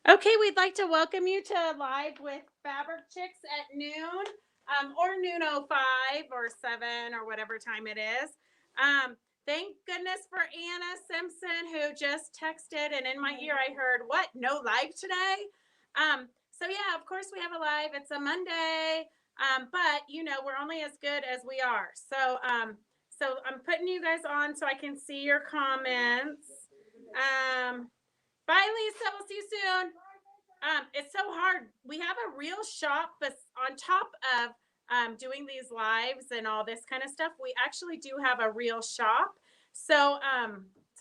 Okay, we'd like to welcome you to Live with Fabric Chicks at noon, or noon 05 or 7 or whatever time it is. Thank goodness for Anna Simpson who just texted, and in my ear I heard, "What? No live today?" So yeah, of course we have a live. It's a Monday, but we're only as good as we are. So I'm putting you guys on so I can see your comments. Um, Bye, Lisa. We'll see you soon. It's so hard. We have a real shop, but on top of doing these lives and all this kind of stuff, we actually do have a real shop. So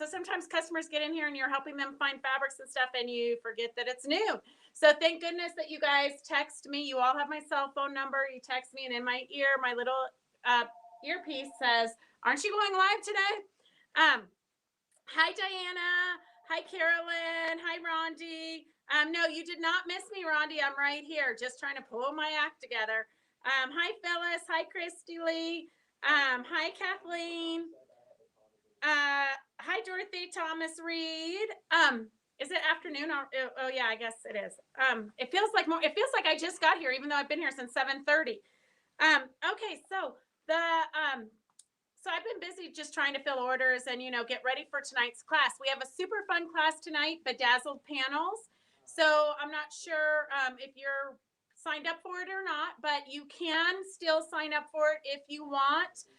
sometimes customers get in here and you're helping them find fabrics and stuff, and you forget that it's new. So thank goodness that you guys text me. You all have my cell phone number. You text me, and in my ear, my little uh, earpiece says, "Aren't you going live today?" Um, Hi, Diana. Hi, Carolyn. Hi, Rondi. No, you did not miss me, Rondi. I'm right here, just trying to pull my act together. Hi, Phyllis. Hi, Christy Lee. Hi, Kathleen. Hi, Dorothy Thomas Reed. Is it afternoon? Oh, yeah, I guess it is. It feels like more. It feels like I just got here, even though I've been here since 7:30. Okay, the um, so I've been busy just trying to fill orders and get ready for tonight's class. We have a super fun class tonight, bedazzled panels. So I'm not sure if you're signed up for it or not, but you can still sign up for it if you want.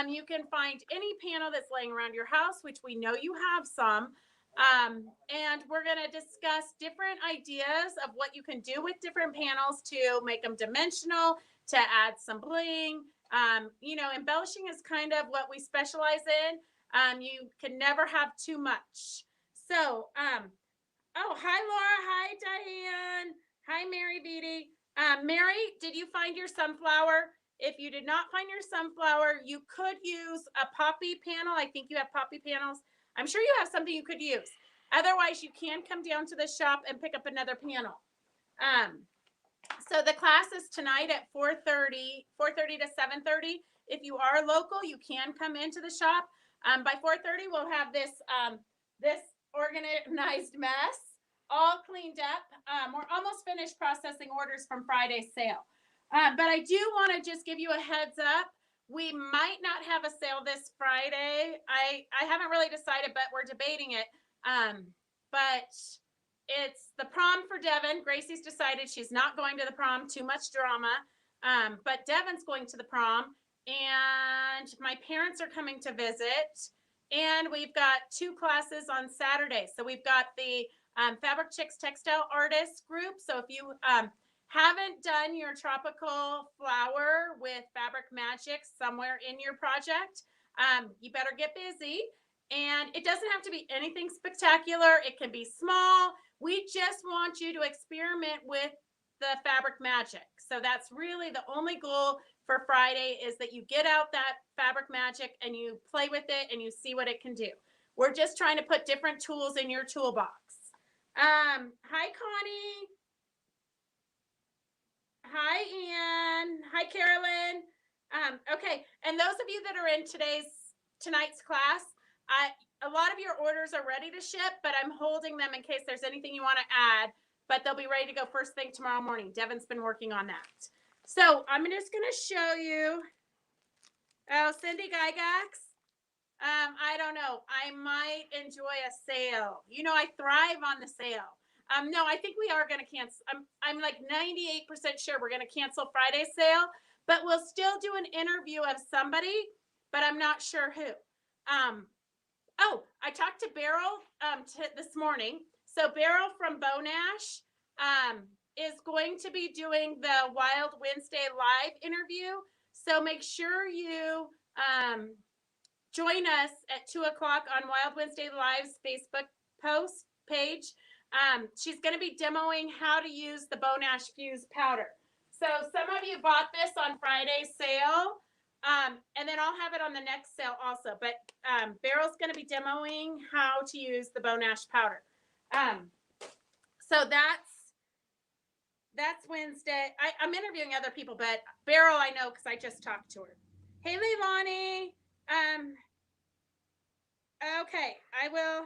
You can find any panel that's laying around your house, which we know you have some. And we're going to discuss different ideas of what you can do with different panels to make them dimensional, to add some bling. Embellishing is kind of what we specialize in. You can never have too much. So, oh, hi, Laura. Hi, Diane. Hi, Mary Beatty. Mary, did you find your sunflower? If you did not find your sunflower, you could use a poppy panel. I think you have poppy panels. I'm sure you have something you could use. Otherwise, you can come down to the shop and pick up another panel. Um, so the class is tonight at 4:30 to 7:30. If you are local, you can come into the shop. By 4:30, we'll have this organized mess all cleaned up. We're almost finished processing orders from Friday's sale. But I do want to just give you a heads up. We might not have a sale this Friday. I haven't really decided, but we're debating it. But it's the prom for Devin. Gracie's decided she's not going to the prom. Too much drama. But Devin's going to the prom, and my parents are coming to visit. And we've got two classes on Saturday. So we've got the Fabric Chicks Textile Artists group. So if you haven't done your tropical flower with Fabric Magic somewhere in your project, you better get busy. And it doesn't have to be anything spectacular. It can be small. We just want you to experiment with the fabric magic. So that's really the only goal for Friday, is that you get out that fabric magic and you play with it and you see what it can do. We're just trying to put different tools in your toolbox. Hi, Connie. Hi, Ann. Hi, Carolyn. Okay, and those of you that are in tonight's class, a lot of your orders are ready to ship, but I'm holding them in case there's anything you want to add. But they'll be ready to go first thing tomorrow morning. Devin's been working on that. So I'm just going to show you. Oh, Cindy Gygax. I don't know. I might enjoy a sale. I thrive on the sale. No, I think we are going to cancel. I'm like 98% sure we're going to cancel Friday's sale, but we'll still do an interview of somebody, but I'm not sure who. Oh, I talked to Beryl this morning. So Beryl from Bonash is going to be doing the Wild Wednesday live interview. So make sure you join us at 2:00 on Wild Wednesday Live's Facebook post page. She's going to be demoing how to use the Bonash Fuse powder. So some of you bought this on Friday's sale. And then I'll have it on the next sale also. But Beryl's going to be demoing how to use the Bonash powder. So that's Wednesday. I'm interviewing other people, but Beryl I know because I just talked to her. Hey, Leilani. Okay, I will.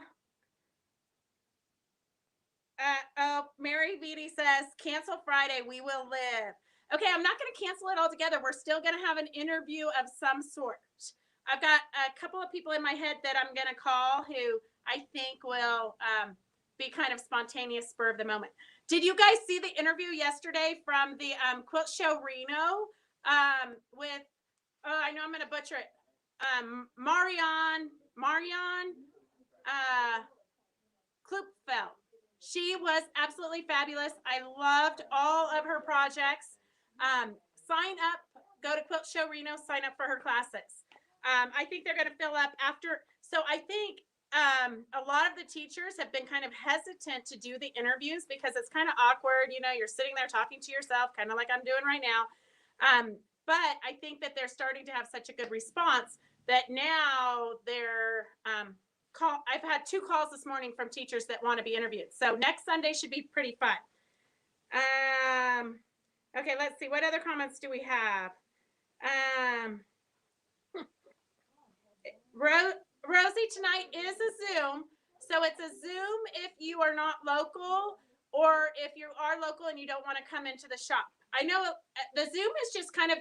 Mary Beatty says, cancel Friday. We will live. Okay, I'm not going to cancel it altogether. We're still going to have an interview of some sort. I've got a couple of people in my head that I'm going to call who I think will be kind of spontaneous, spur of the moment. Did you guys see the interview yesterday from the Quilt Show Reno with, oh, I know I'm going to butcher it, Marion Klupfeld. She was absolutely fabulous. I loved all of her projects. Sign up, go to Quilt Show Reno, sign up for her classes. I think they're going to fill up after. So I think a lot of the teachers have been kind of hesitant to do the interviews because it's kind of awkward. You know, you're sitting there talking to yourself, kind of like I'm doing right now. But I think that they're starting to have such a good response that now they're I've had 2 calls this morning from teachers that want to be interviewed. So next Sunday should be pretty fun. Okay, let's see. What other comments do we have? Rosie, tonight is a Zoom. So it's a Zoom if you are not local, or if you are local and you don't want to come into the shop. I know the Zoom has just kind of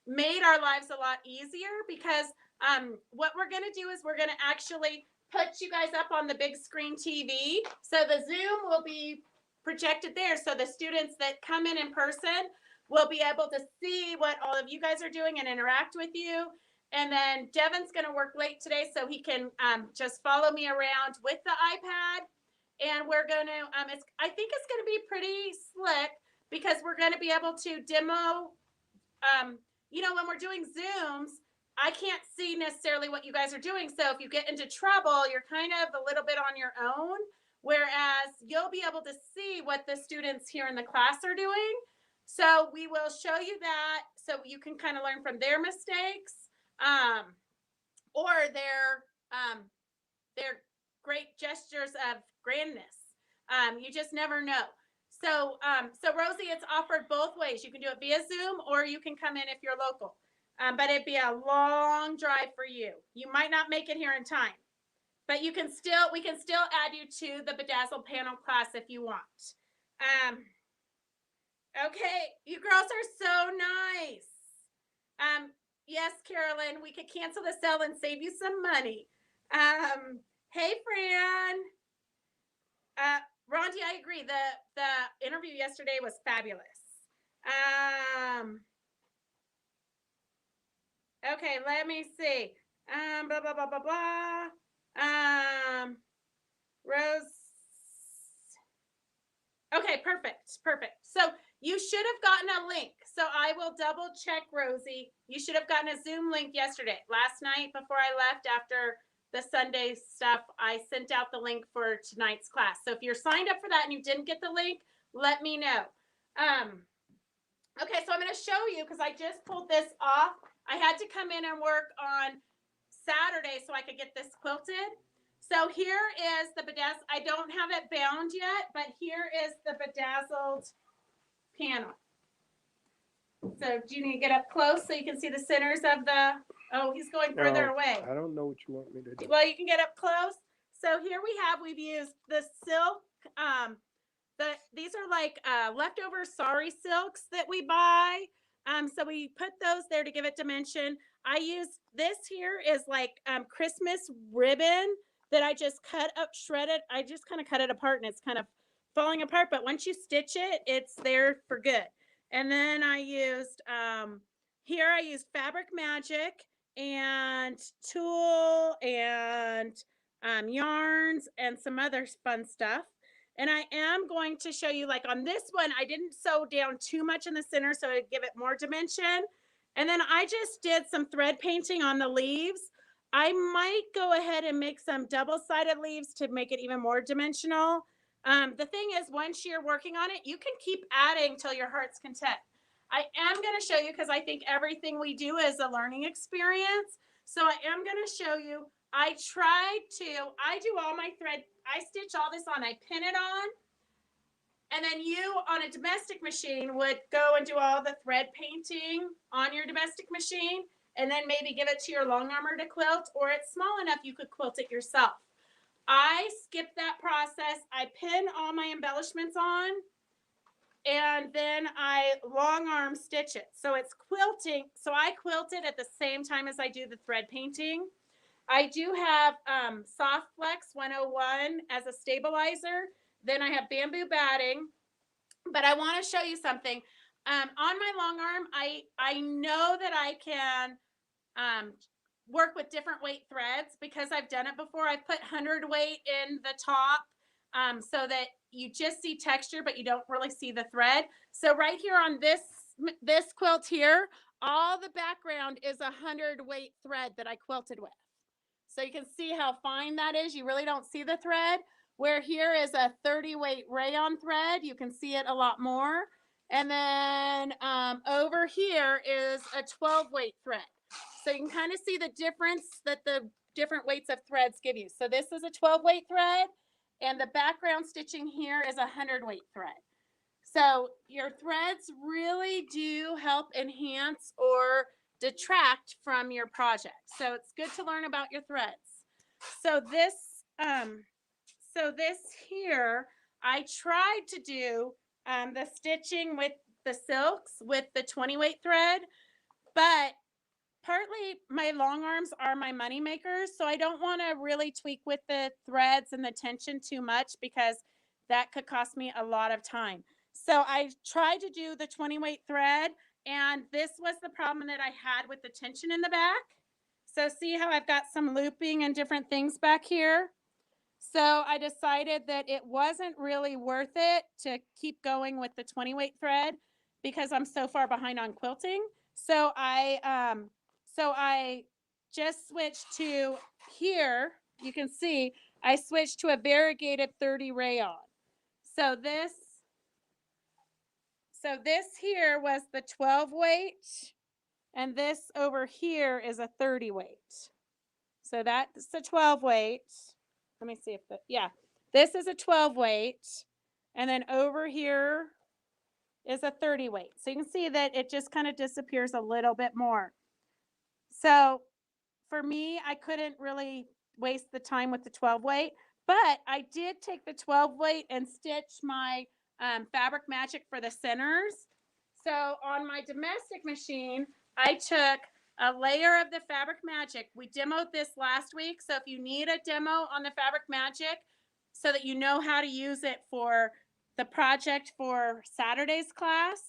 made our lives a lot easier because what we're going to do is we're going to actually put you guys up on the big screen TV. So the Zoom will be projected there. So the students that come in person will be able to see what all of you guys are doing and interact with you. And then Devin's going to work late today so he can just follow me around with the iPad. And we're going to, I think it's going to be pretty slick because we're going to be able to demo, you know, when we're doing Zooms, I can't see necessarily what you guys are doing. So if you get into trouble, you're kind of a little bit on your own, whereas you'll be able to see what the students here in the class are doing. So we will show you that so you can kind of learn from their mistakes or their great gestures of grandness. You just never know. So Rosie, it's offered both ways. You can do it via Zoom or you can come in if you're local. But it'd be a long drive for you. You might not make it here in time, but we can still add you to the Bedazzled panel class if you want. Okay, you girls are so nice. Yes, Carolyn, we could cancel the sale and save you some money. Hey, Fran. Rondi, I agree. The interview yesterday was fabulous. Okay, let me see. Blah, blah, blah, blah, blah. Rose. Okay, perfect. So you should have gotten a link. So I will double check, Rosie. You should have gotten a Zoom link yesterday. Last night before I left after the Sunday stuff, I sent out the link for tonight's class. So if you're signed up for that and you didn't get the link, let me know. Okay, so I'm going to show you because I just pulled this off. I had to come in and work on Saturday so I could get this quilted. So here is the bedazzled. I don't have it bound yet, but here is the bedazzled panel. So do you need to get up close so you can see the centers of the, oh, he's going further away. I don't know what you want me to do. Well, you can get up close. So here we've used the silk, these are like leftover sari silks that we buy. So we put those there to give it dimension. I use this here is like Christmas ribbon that I just cut up, shredded. I just kind of cut it apart and it's kind of falling apart. But once you stitch it, it's there for good. And then I used, here I used Fabric Magic and tulle and yarns and some other fun stuff. And I am going to show you, like on this one, I didn't sew down too much in the center so to give it more dimension. And then I just did some thread painting on the leaves. I might go ahead and make some double-sided leaves to make it even more dimensional. The thing is, once you're working on it, you can keep adding till your heart's content. I am going to show you because I think everything we do is a learning experience. So I am going to show you. I do all my thread. I stitch all this on. I pin it on. And then you on a domestic machine would go and do all the thread painting on your domestic machine. And then maybe give it to your long armor to quilt, or it's small enough you could quilt it yourself. I skip that process. I pin all my embellishments on, and then I long arm stitch it. So it's quilting. So I quilt it at the same time as I do the thread painting. I do have Soft Flex 101 as a stabilizer. Then I have bamboo batting. But I want to show you something. On my long arm, I know that I can um, work with different weight threads because I've done it before. I've put 100 weight in the top so that you just see texture, but you don't really see the thread. So right here on this quilt here, all the background is 100 weight thread that I quilted with. So you can see how fine that is. You really don't see the thread. Where here is a 30 weight rayon thread. You can see it a lot more. And then over here is a 12 weight thread. So you can kind of see the difference that the different weights of threads give you. So this is a 12 weight thread, and the background stitching here is a 100 weight thread. So your threads really do help enhance or detract from your project. So it's good to learn about your threads. So this here, I tried to do the stitching with the silks with the 20 weight thread, but partly my long arms are my money makers, so I don't want to really tweak with the threads and the tension too much because that could cost me a lot of time. So I tried to do the 20 weight thread, and this was the problem that I had with the tension in the back. So see how I've got some looping and different things back here? So I decided that it wasn't really worth it to keep going with the 20 weight thread because I'm so far behind on quilting. So I just switched to here. You can see I switched to a variegated 30 rayon. So this here was the 12 weight, and this over here is a 30 weight. So that's a 12 weight. Let me see if this is a 12 weight, and then over here is a 30 weight. So you can see that it just kind of disappears a little bit more. So for me, I couldn't really waste the time with the 12 weight, but I did take the 12 weight and stitch my Fabric Magic for the centers. So on my domestic machine, I took a layer of the Fabric Magic. We demoed this last week, so if you need a demo on the Fabric Magic so that you know how to use it for the project for Saturday's class,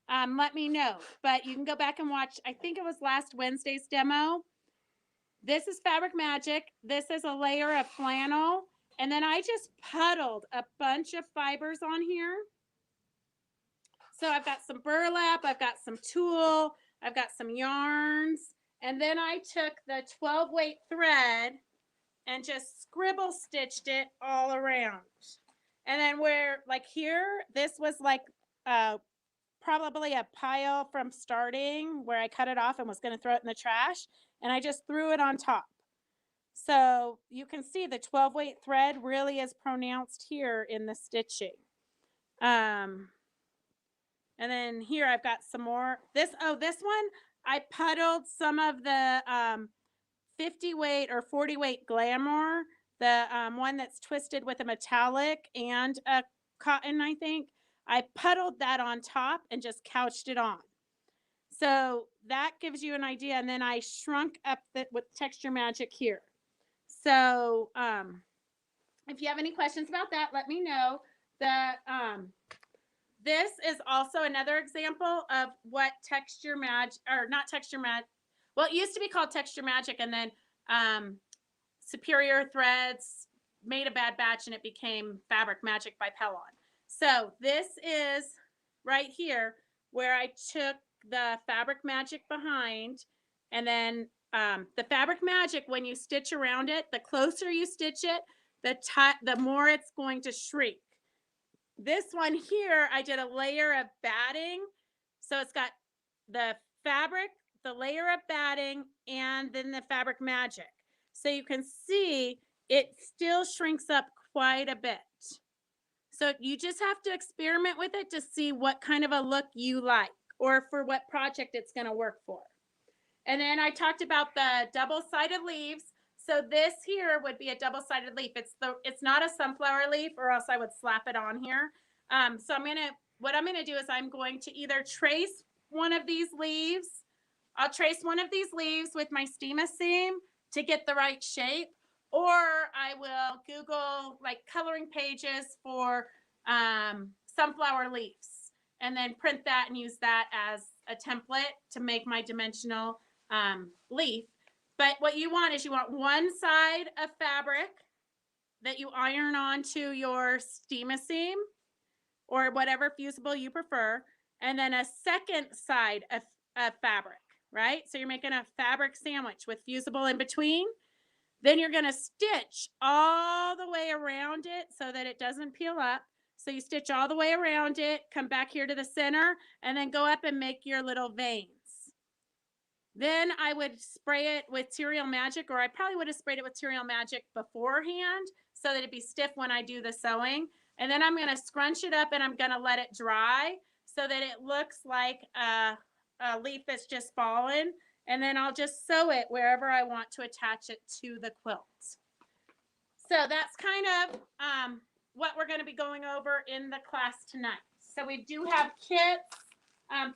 let me know. But you can go back and watch, I think it was last Wednesday's demo. This is Fabric Magic. This is a layer of flannel. And then I just puddled a bunch of fibers on here. So I've got some burlap, I've got some tulle, I've got some yarns. And then I took the 12 weight thread and just scribble stitched it all around. And then where, like here, this was like probably a pile from starting where I cut it off and was going to throw it in the trash. And I just threw it on top. So you can see the 12 weight thread really is pronounced here in the stitching. And then here I've got some more. This one, I puddled some of the 50 weight or 40 weight Glamour, the one that's twisted with a metallic and a cotton, I think. I puddled that on top and just couched it on. So that gives you an idea. And then I shrunk up with Texture Magic here. So if you have any questions about that, let me know. This is also another example of what Texture Magic, or not Texture Magic, well, it used to be called Texture Magic, and then Superior Threads made a bad batch and it became Fabric Magic by Pellon. So this is right here where I took the Fabric Magic behind, and then the Fabric Magic, when you stitch around it, the closer you stitch it, the more it's going to shrink. This one here, I did a layer of batting. So it's got the fabric, the layer of batting, and then the Fabric Magic. So you can see it still shrinks up quite a bit. So you just have to experiment with it to see what kind of a look you like or for what project it's going to work for. And then I talked about the double-sided leaves. So this here would be a double-sided leaf. It's not a sunflower leaf, or else I would slap it on here. So what I'm gonna do is I'm going to either trace one of these leaves. I'll trace one of these leaves with my Steam-A-Seam to get the right shape, or I will Google like coloring pages for sunflower leaves, and then print that and use that as a template to make my dimensional leaf. But what you want is you want one side of fabric that you iron onto your Steam-A-Seam or whatever fusible you prefer, and then a second side of fabric, right? So you're making a fabric sandwich with fusible in between. Then you're going to stitch all the way around it so that it doesn't peel up. So you stitch all the way around it, come back here to the center, and then go up and make your little veins. Then I would spray it with Cereal Magic, or I probably would have sprayed it with Cereal Magic beforehand so that it'd be stiff when I do the sewing. And then I'm going to scrunch it up and I'm going to let it dry so that it looks like a leaf that's just fallen. And then I'll just sew it wherever I want to attach it to the quilt. So that's kind of what we're going to be going over in the class tonight. So we do have kits.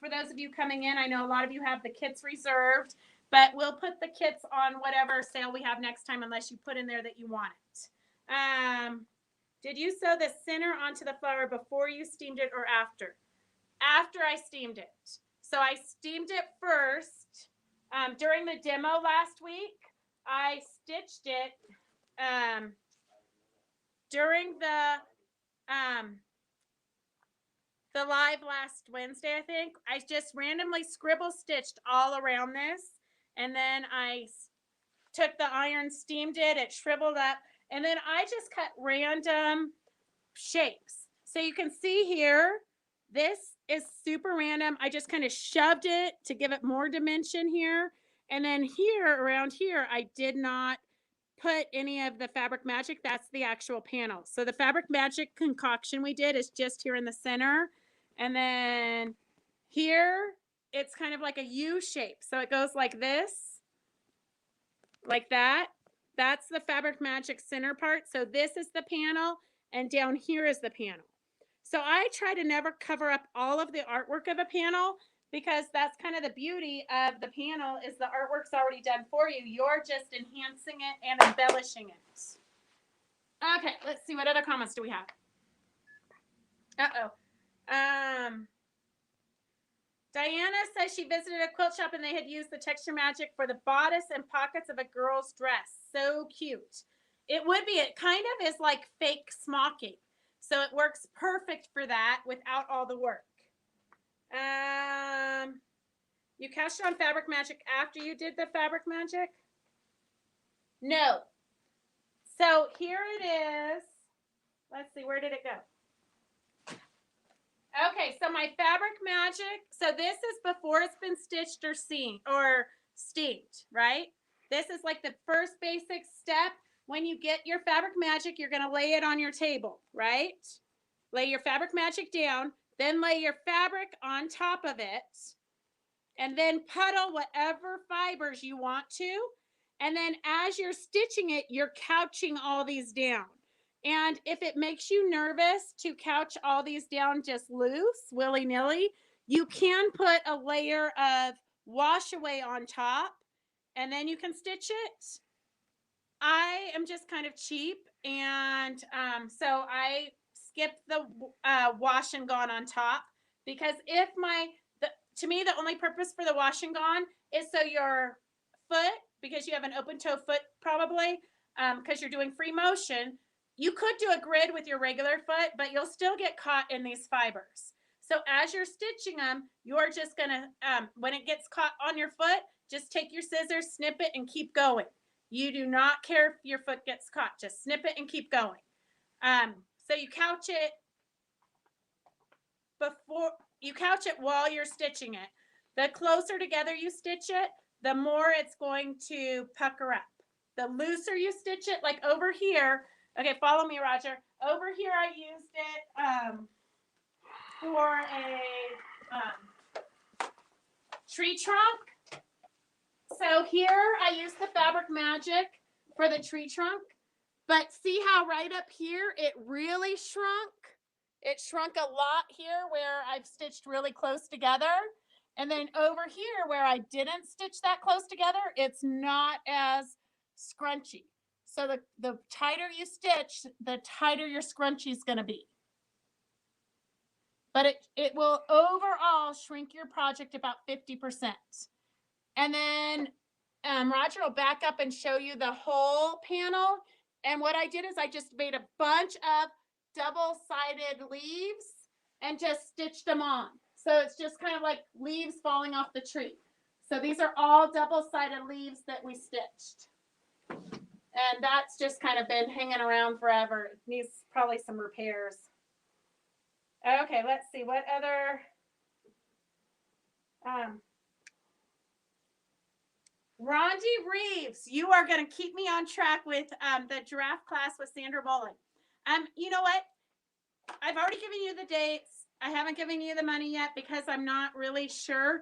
For those of you coming in, I know a lot of you have the kits reserved, but we'll put the kits on whatever sale we have next time unless you put in there that you want it. Did you sew the center onto the flower before you steamed it or after? After I steamed it. So I steamed it first. During the demo last week, I stitched it during the live last Wednesday, I think. I just randomly scribble stitched all around this, and then I took the iron, steamed it, it shriveled up, and then I just cut random shapes. So you can see here, this is super random. I just kind of shoved it to give it more dimension here. And then here, around here, I did not put any of the Fabric Magic. That's the actual panel. So the Fabric Magic concoction we did is just here in the center. And then here, it's kind of like a U shape. So it goes like this, like that. That's the Fabric Magic center part. So this is the panel, and down here is the panel. So I try to never cover up all of the artwork of a panel, because that's kind of the beauty of the panel is the artwork's already done for you. You're just enhancing it and embellishing it. Okay, let's see. What other comments do we have? Diana says she visited a quilt shop and they had used the Texture Magic for the bodice and pockets of a girl's dress. So cute. It would be. It kind of is like fake smocking. So it works perfect for that without all the work. You cashed on Fabric Magic after you did the Fabric Magic? No. So here it is. Let's see, where did it go? Okay, so my Fabric Magic, so this is before it's been stitched or steamed, right? This is like the first basic step. When you get your Fabric Magic, you're going to lay it on your table, right? Lay your Fabric Magic down, then lay your fabric on top of it, and then puddle whatever fibers you want to. And then as you're stitching it, you're couching all these down. And if it makes you nervous to couch all these down just loose, willy-nilly, you can put a layer of wash away on top, and then you can stitch it. I am just kind of cheap, and so I skipped the wash and gone on top, because if to me, the only purpose for the wash and gone is so your foot, because you have an open toe foot probably, because you're doing free motion, you could do a grid with your regular foot, but you'll still get caught in these fibers. So as you're stitching them, you're just going to, when it gets caught on your foot, just take your scissors, snip it, and keep going. You do not care if your foot gets caught. Just snip it and keep going. So you couch it while you're stitching it. The closer together you stitch it, the more it's going to pucker up. The looser you stitch it, like over here. Okay, follow me, Roger. Over here, I used it for a tree trunk. So here, I used the Fabric Magic for the tree trunk. But see how right up here, it really shrunk? It shrunk a lot here where I've stitched really close together. And then over here where I didn't stitch that close together, it's not as scrunchy. So the tighter you stitch, the tighter your scrunchie is going to be. But it will overall shrink your project about 50%. And then Roger will back up and show you the whole panel. And what I did is I just made a bunch of double-sided leaves and just stitched them on. So it's just kind of like leaves falling off the tree. So these are all double-sided leaves that we stitched. And that's just kind of been hanging around forever. It needs probably some repairs. Okay, let's see what other Rondi Reeves, you are going to keep me on track with the giraffe class with Sandra Mullen. You know what? I've already given you the dates. I haven't given you the money yet because I'm not really sure.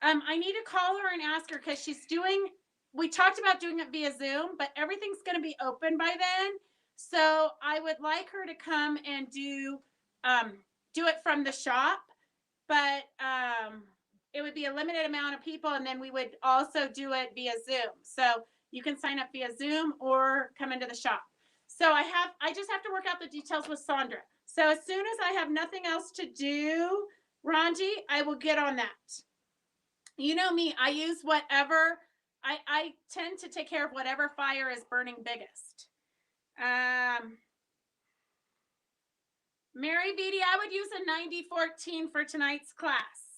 I need to call her and ask her because she's doing, we talked about doing it via Zoom, but everything's going to be open by then. So I would like her to come and do it from the shop, but it would be a limited amount of people, and then we would also do it via Zoom. So you can sign up via Zoom or come into the shop. So I just have to work out the details with Sandra. So as soon as I have nothing else to do, Ranji, I will get on that. You know me, I use whatever, I tend to take care of whatever fire is burning biggest. Mary Beatty, I would use a 9014 for tonight's class.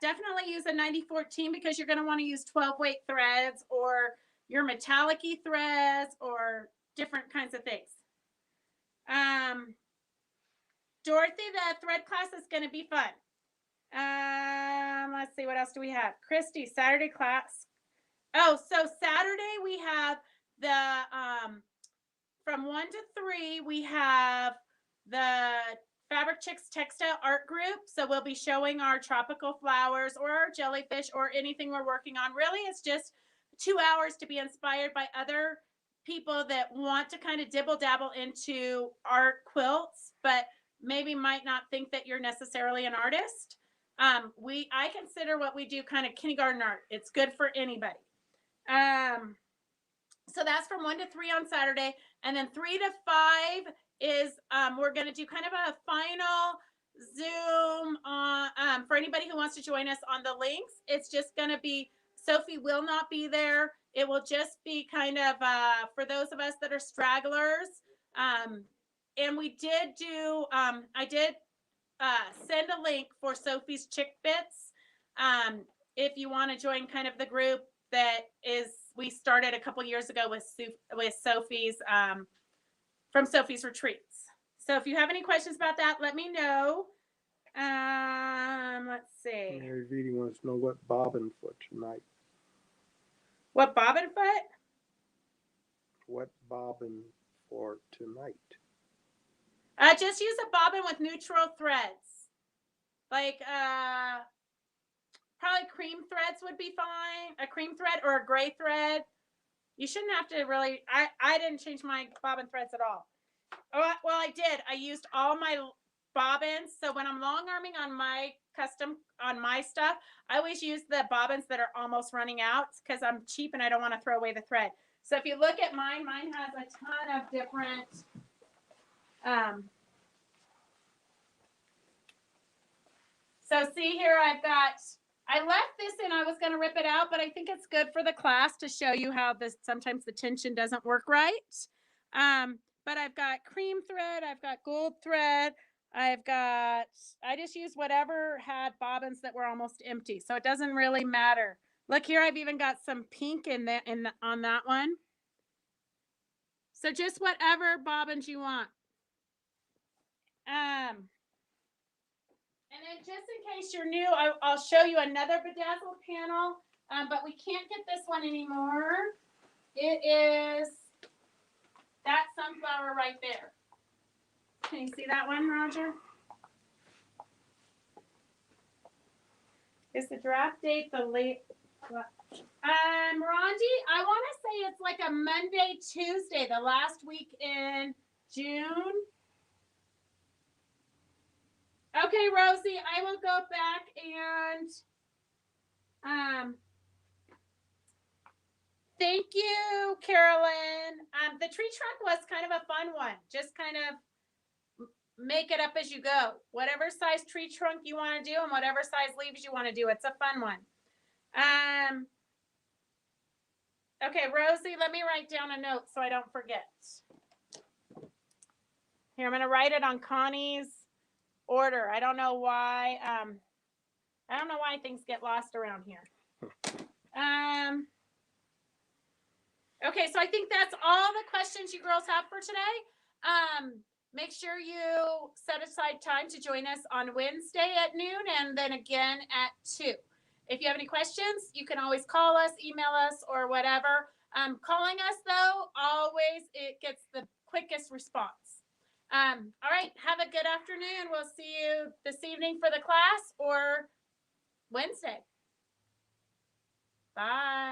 Definitely use a 9014 because you're going to want to use 12 weight threads or your metallic-y threads or different kinds of things. Dorothy, the thread class is going to be fun. Let's see, what else do we have? Christy, Saturday class. Oh, so Saturday we have the from 1 to 3 we have the Fabric Chicks Textile Art Group. So we'll be showing our tropical flowers or our jellyfish or anything we're working on. Really, it's just 2 hours to be inspired by other people that want to kind of dibble dabble into art quilts, but maybe might not think that you're necessarily an artist. I consider what we do kind of kindergarten art. It's good for anybody. So that's from 1 to 3 on Saturday, and then 3 to 5 is we're going to do kind of a final Zoom for anybody who wants to join us on the links. It's just going to be, Sophie will not be there. It will just be kind of for those of us that are stragglers. And we did do, I did send a link for Sophie's Chick Bits. If you want to join kind of the group that we started a couple years ago with Sophie's, from Sophie's Retreats. So if you have any questions about that, let me know. Let's see. Mary Vitti wants to know what bobbin for tonight. What bobbin foot? What bobbin for tonight? Just use a bobbin with neutral threads. Like probably cream threads would be fine. A cream thread or a gray thread. You shouldn't have to really, I didn't change my bobbin threads at all. Oh, well, I did. I used all my bobbins. So when I'm long arming on my stuff, I always use the bobbins that are almost running out because I'm cheap and I don't want to throw away the thread. So if you look at mine has a ton of different, so see here, I left this in, I was going to rip it out, but I think it's good for the class to show you how sometimes the tension doesn't work right. But I've got cream thread, I've got gold thread, I just used whatever had bobbins that were almost empty. So it doesn't really matter. Look here, I've even got some pink on that one. So just whatever bobbins you want. And then just in case you're new, I'll show you another bedazzled panel, but we can't get this one anymore. It is that sunflower right there. Can you see that one, Roger? Is the draft date the late? Rondi, I want to say it's like a Monday, Tuesday, the last week in June. Okay, Rosie, I will go back and thank you, Carolyn. The tree trunk was kind of a fun one. Just kind of make it up as you go. Whatever size tree trunk you want to do and whatever size leaves you want to do. It's a fun one. Okay, Rosie, let me write down a note so I don't forget. Here, I'm going to write it on Connie's order. I don't know why. I don't know why things get lost around here. Okay, so I think that's all the questions you girls have for today. Make sure you set aside time to join us on Wednesday at noon and then again at 2. If you have any questions, you can always call us, email us, or whatever. Calling us, though, always it gets the quickest response. All right, have a good afternoon. We'll see you this evening for the class or Wednesday. Bye.